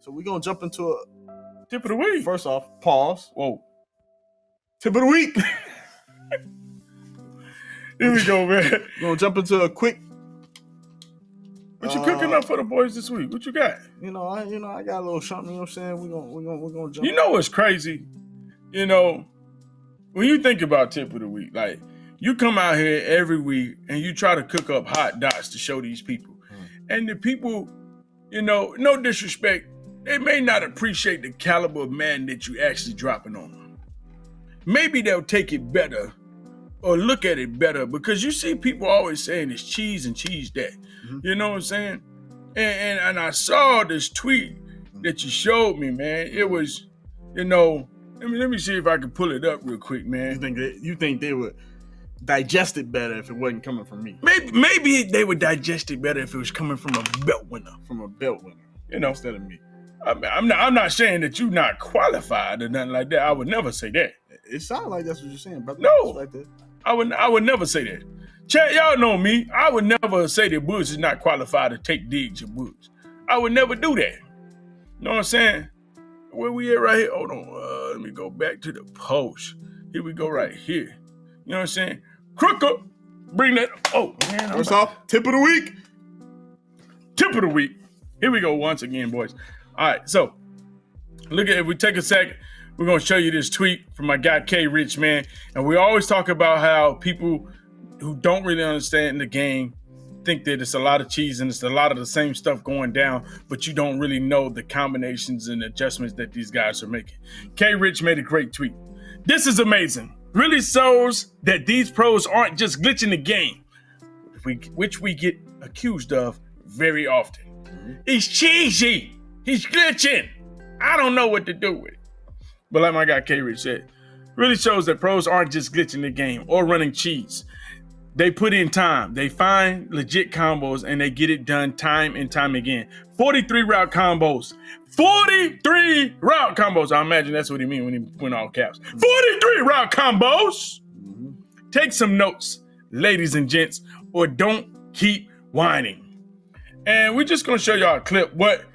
So we're going to jump into a tip of the week. First off, pause. Whoa. Tip of the week. Here we go, man. We're going to jump into a quick. What you cooking up for the boys this week? What you got? I got a little something, you know what I'm saying? We're gonna jump. You know what's crazy? You know, when you think about tip of the week, like you come out here every week and you try to cook up hot dots to show these people. And the people, no disrespect, they may not appreciate the caliber of Madden that you actually dropping on them. Maybe they'll take it better or look at it better, because you see people always saying it's cheese and cheese that. Mm-hmm. You know what I'm saying? And I saw this tweet that you showed me, man. It was, let me see if I can pull it up real quick, man. You think they would digest it better if it wasn't coming from me? Maybe they would digest it better if it was coming from a belt winner. Instead of me. I'm not saying that you're not qualified or nothing like that. I would never say that. It sounds like that's what you're saying, brother. No, like that. I would never say that. Chat, y'all know me. I would never say that Woods is not qualified to take digs at Woods. I would never do that. You know what I'm saying? Where we at right here? Hold on. Let me go back to the post. Here we go right here. You know what I'm saying? Crooker, bring that. Oh, man. First off, tip of the week. Tip of the week. Here we go once again, boys. All right, so if we take a second, we're going to show you this tweet from my guy K Rich, man. And we always talk about how people who don't really understand the game think that it's a lot of cheese and it's a lot of the same stuff going down, but you don't really know the combinations and adjustments that these guys are making. K Rich made a great tweet. This is amazing. Really shows that these pros aren't just glitching the game, which we get accused of very often. He's cheesy. He's glitching. I don't know what to do with it. But like my guy K Rich said, really shows that pros aren't just glitching the game or running cheese. They put in time. They find legit combos and they get it done time and time again. 43 route combos. 43 route combos. I imagine that's what he mean when he went all caps. 43 route combos. Mm-hmm. Take some notes, ladies and gents, or don't keep whining. And we're just going to show y'all a clip what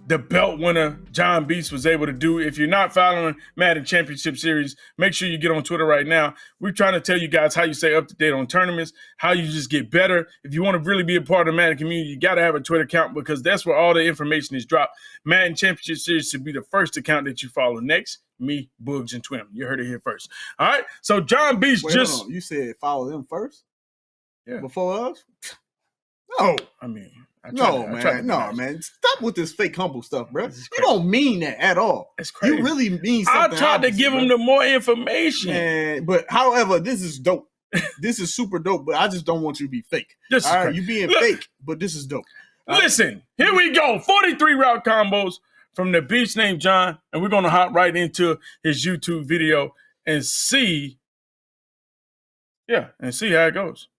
the belt winner John Beast was able to do. If you're not following Madden Championship Series, make sure you get on Twitter right now. We're trying to tell you guys how you stay up to date on tournaments, how you just get better. If you want to really be a part of the Madden community, you got to have a Twitter account, because that's where all the information is dropped. Madden Championship Series should be the first account that you follow. Next, me, Boogs, and Twim. You heard it here first. All right? So John Beast just... You said follow them first? Yeah. Before us? No. I mean... man. Stop with this fake humble stuff, bro. You don't mean that at all. It's crazy. You really mean something. I tried to give him the more information. Man, but however, this is dope. This is super dope, but I just don't want you to be fake. All right, you being fake, but this is dope. Listen, here we go. 43 route combos from the beast named John, and we're going to hop right into his YouTube video and see how it goes.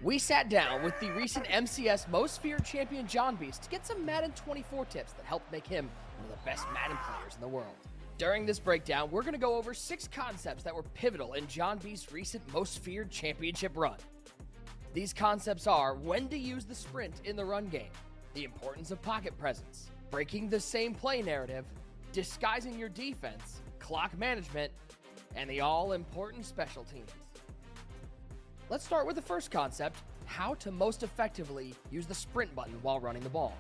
We sat down with the recent MCS Most Feared Champion John Beast to get some Madden 24 tips that helped make him one of the best Madden players in the world. During this breakdown, we're going to go over 6 concepts that were pivotal in John Beast's recent Most Feared Championship run. These concepts are when to use the sprint in the run game, the importance of pocket presence, breaking the same play narrative, disguising your defense, clock management, and the all-important special teams. Let's start with the first concept, how to most effectively use the sprint button while running the ball.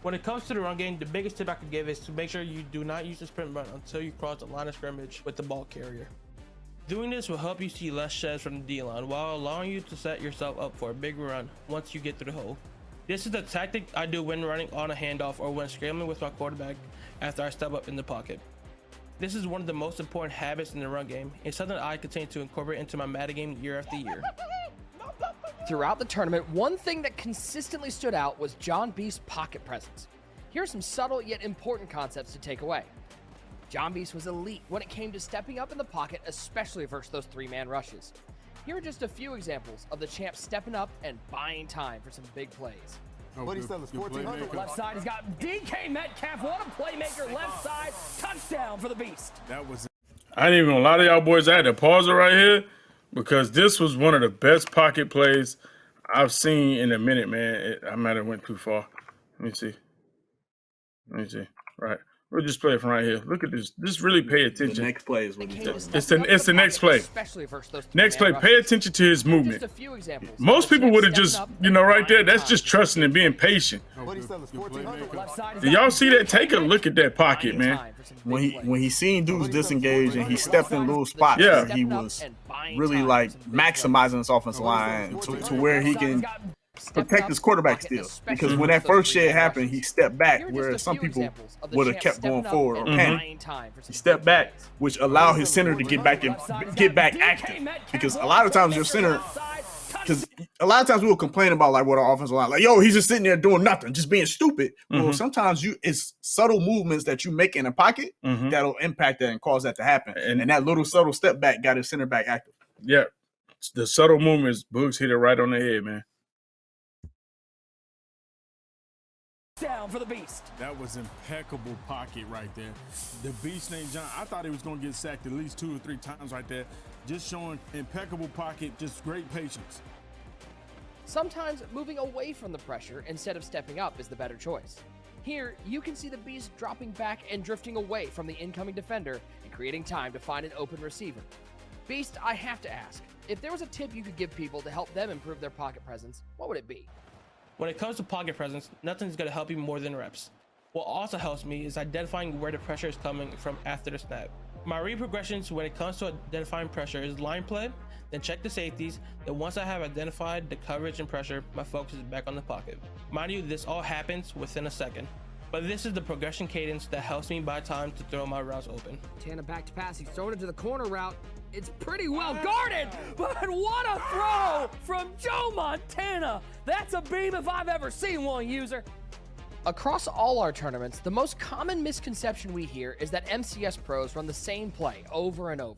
When it comes to the run game, the biggest tip I could give is to make sure you do not use the sprint button until you cross the line of scrimmage with the ball carrier. Doing this will help you see less sheds from the D-line while allowing you to set yourself up for a big run once you get through the hole. This is the tactic I do when running on a handoff or when scrambling with my quarterback after I step up in the pocket. This is one of the most important habits in the run game. It's something I continue to incorporate into my Madden game year after year. Throughout the tournament, one thing that consistently stood out was John Beast's pocket presence. Here are some subtle yet important concepts to take away. John Beast was elite when it came to stepping up in the pocket, especially versus those 3-man rushes. Here are just a few examples of the champ stepping up and buying time for some big plays. What he selling? 1400. Left side, he's got DK Metcalf. What a playmaker. Left side, touchdown for the Beast. I ain't even gonna lie to y'all boys. I had to pause it right here because this was one of the best pocket plays I've seen in a minute, man. I might have went too far. Let me see. Let me see. Right. We'll just play it from right here. Look at this. Just really pay attention. The next play is what he's doing. It's the next play. Next play. Pay attention to his movement. Most people would have just, right there. That's just trusting and being patient. Do y'all see that? Take a look at that pocket, man. When he seen dudes disengage and he stepped in little spots where he was really like maximizing his offensive line to where he can protect his quarterback still, because when that first shit happened, he stepped back, whereas some people would have kept going forward or panicked. He stepped back, which allowed his center to get back active, because a lot of times your center, because a lot of times we will complain about like what our offensive line, like, yo, he's just sitting there doing nothing, just being stupid. Well, sometimes it's subtle movements that you make in a pocket that'll impact that and cause that to happen, and that little subtle step back got his center back active. Yeah, the subtle movements, Boogs hit it right on the head, man. Down for the Beast. That was impeccable pocket right there. The Beast named John, I thought he was going to get sacked at least 2 or 3 times right there. Just showing impeccable pocket, just great patience. Sometimes moving away from the pressure instead of stepping up is the better choice. Here, you can see the Beast dropping back and drifting away from the incoming defender and creating time to find an open receiver. Beast, I have to ask, if there was a tip you could give people to help them improve their pocket presence, what would it be? When it comes to pocket presence, nothing's going to help you more than reps. What also helps me is identifying where the pressure is coming from after the snap. My read progressions when it comes to identifying pressure is line play, then check the safeties, then once I have identified the coverage and pressure, my focus is back on the pocket. Mind you, this all happens within a second. But this is the progression cadence that helps me buy time to throw my routes open. Montana back to pass, he's throwing it to the corner route. It's pretty well guarded, but what a throw from Joe Montana. That's a beam if I've ever seen one, user. Across all our tournaments, the most common misconception we hear is that MCS pros run the same play over and over.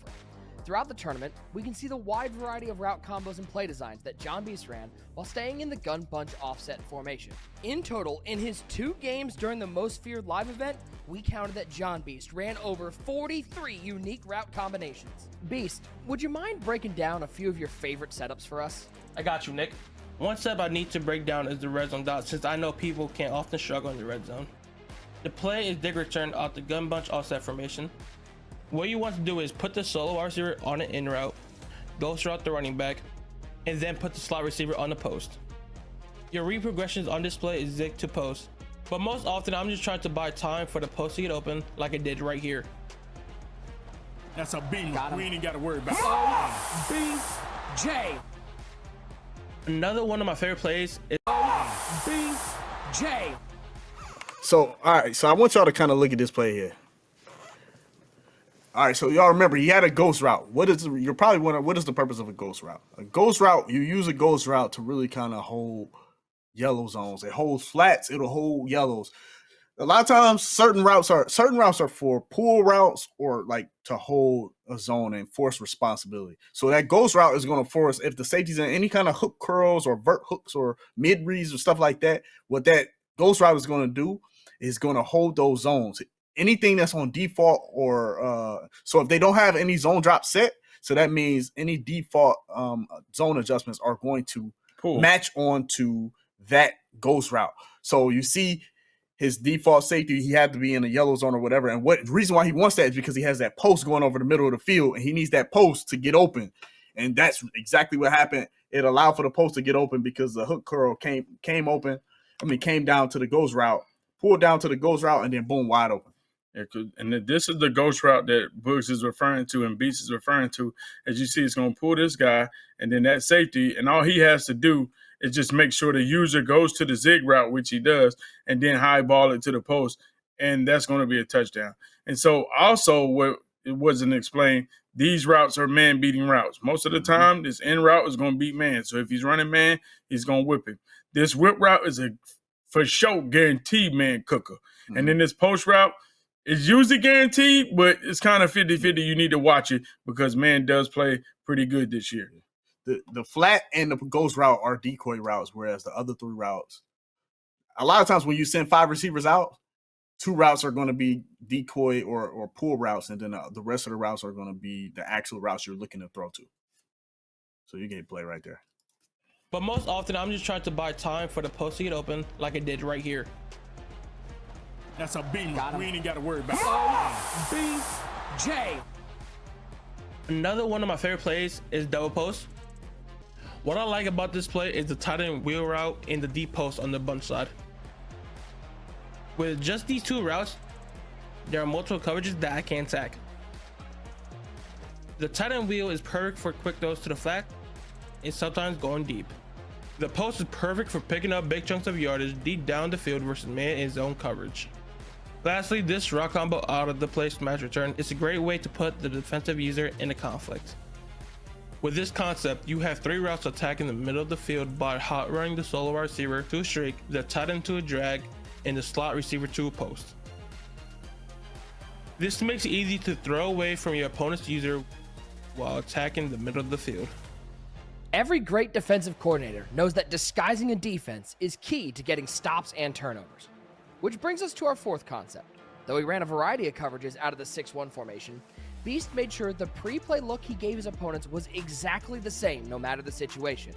Throughout the tournament, we can see the wide variety of route combos and play designs that John Beast ran while staying in the gun bunch offset formation. In total, in his 2 games during the Most Feared live event, we counted that John Beast ran over 43 unique route combinations. Beast, would you mind breaking down a few of your favorite setups for us? I got you, Nick. One step I need to break down is the red zone dot, since I know people can often struggle in the red zone. The play is dig return out the gun bunch offset formation. What you want to do is put the solo receiver on an in route, ghost route the running back, and then put the slot receiver on the post. Your read progressions on display is zig to post, but most often I'm just trying to buy time for the post to get open like I did right here. That's a beamer. We ain't got to worry about it. BJ. Another one of my favorite plays is BJ. So, all right. So I want y'all to kind of look at this play here. All right, so y'all remember he had a ghost route. You're probably wondering, what is the purpose of a ghost route? A ghost route, you use a ghost route to really kind of hold yellow zones. It holds flats, it'll hold yellows. A lot of times certain routes are for pull routes or like to hold a zone and force responsibility. So that ghost route is going to force, if the safety's in any kind of hook curls or vert hooks or mid reads or stuff like that, what that ghost route is going to do is going to hold those zones. Anything that's on default or so if they don't have any zone drop set, so that means any default zone adjustments are going to match on to that ghost route. So you see his default safety, he had to be in a yellow zone or whatever. And what reason why he wants that is because he has that post going over the middle of the field and he needs that post to get open. And that's exactly what happened. It allowed for the post to get open because the hook curl came down to the ghost route, pulled down to the ghost route, and then boom, wide open. And this is the ghost route that Boogs is referring to and Beast is referring to. As you see, it's going to pull this guy and then that safety, and all he has to do is just make sure the user goes to the zig route, which he does, and then high ball it to the post, and that's going to be a touchdown. And so also what it wasn't explained, these routes are man-beating routes. Most of the time, this in route is going to beat man. So if he's running man, he's going to whip him. This whip route is a for sure guaranteed man cooker. And then this post route, it's usually guaranteed, but it's kind of 50-50. You need to watch it because man does play pretty good this year. The flat and the ghost route are decoy routes, whereas the other 3 routes, a lot of times when you send 5 receivers out, 2 routes are going to be decoy or pull routes, and then the rest of the routes are going to be the actual routes you're looking to throw to. So you get play right there. But most often I'm just trying to buy time for the post to get open like I did right here. That's a beamer. Got him. We ain't even got to worry about it. OBJ. Another one of my favorite plays is double post. What I like about this play is the tight end wheel route and the deep post on the bunch side. With just these two routes, there are multiple coverages that I can attack. The tight end wheel is perfect for quick throws to the flat and sometimes going deep. The post is perfect for picking up big chunks of yardage deep down the field versus man and zone coverage. Lastly, this route combo out of the play smash return is a great way to put the defensive user in a conflict. With this concept, you have 3 routes attacking the middle of the field by hot running the solo wide receiver to a streak, the tight end to a drag, and the slot receiver to a post. This makes it easy to throw away from your opponent's user while attacking the middle of the field. Every great defensive coordinator knows that disguising a defense is key to getting stops and turnovers. Which brings us to our fourth concept. Though he ran a variety of coverages out of the 6-1 formation, Beast made sure the pre-play look he gave his opponents was exactly the same no matter the situation.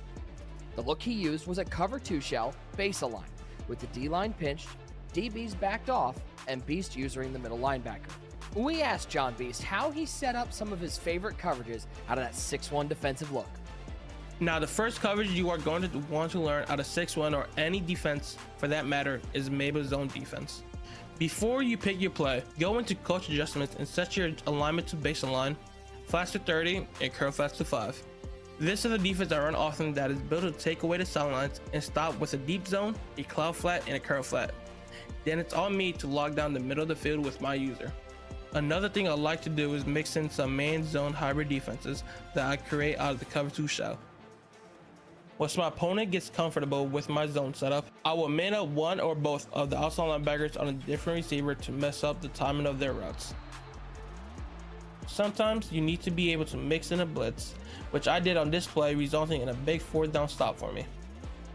The look he used was a cover 2 shell, base align, with the D-line pinched, DBs backed off, and Beast using the middle linebacker. We asked John Beast how he set up some of his favorite coverages out of that 6-1 defensive look. Now, the first coverage you are going to want to learn out of 6-1 or any defense for that matter is Mabel zone defense. Before you pick your play, go into coach adjustments and set your alignment to base align, flats to 30, and curl flats to 5. This is a defense I run often that is built to take away the sidelines and stop with a deep zone, a cloud flat, and a curl flat. Then it's on me to lock down the middle of the field with my user. Another thing I like to do is mix in some man zone hybrid defenses that I create out of the cover 2 shell. Once my opponent gets comfortable with my zone setup, I will man up one or both of the outside linebackers on a different receiver to mess up the timing of their routes. Sometimes you need to be able to mix in a blitz, which I did on this play, resulting in a big 4th down stop for me.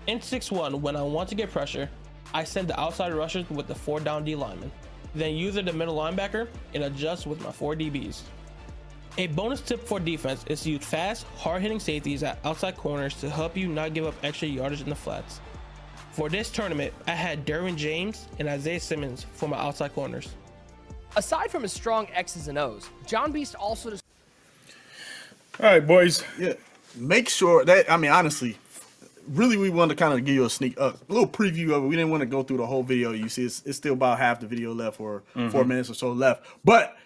In 6-1, when I want to get pressure, I send the outside rushers with the 4 down D lineman, then use the middle linebacker and adjust with my 4 DBs. A bonus tip for defense is to use fast, hard-hitting safeties at outside corners to help you not give up extra yardage in the flats. For this tournament, I had Derwin James and Isaiah Simmons for my outside corners. Aside from his strong X's and O's, John Beast also All right, boys. Yeah, make sure that, I mean, honestly, really we wanted to kind of give you a little preview of it. We didn't want to go through the whole video. You see, it's still about half the video left, or 4 minutes or so left. But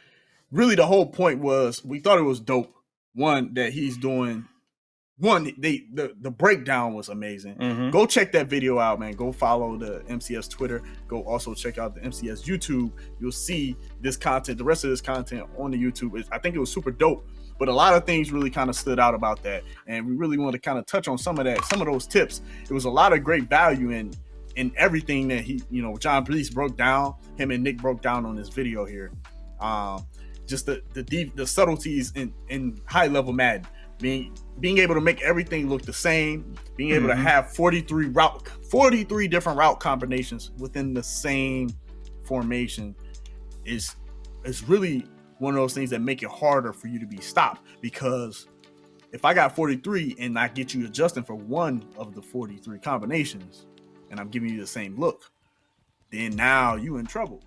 really the whole point was we thought it was dope. One, that he's doing. One, the breakdown was amazing. Go check that video out, man. Go follow the MCS Twitter. Go also check out the MCS YouTube. You'll see this content, the rest of this content on the YouTube. I think it was super dope. But a lot of things really kind of stood out about that. And we really want to kind of touch on some of that, some of those tips. It was a lot of great value in everything that John Beast broke down, him and Nick broke down on this video here. Just the subtleties in high level Madden, being able to make everything look the same, being able to have 43 different route combinations within the same formation is really one of those things that make it harder for you to be stopped. Because if I got 43 and I get you adjusting for one of the 43 combinations and I'm giving you the same look, then now you in trouble.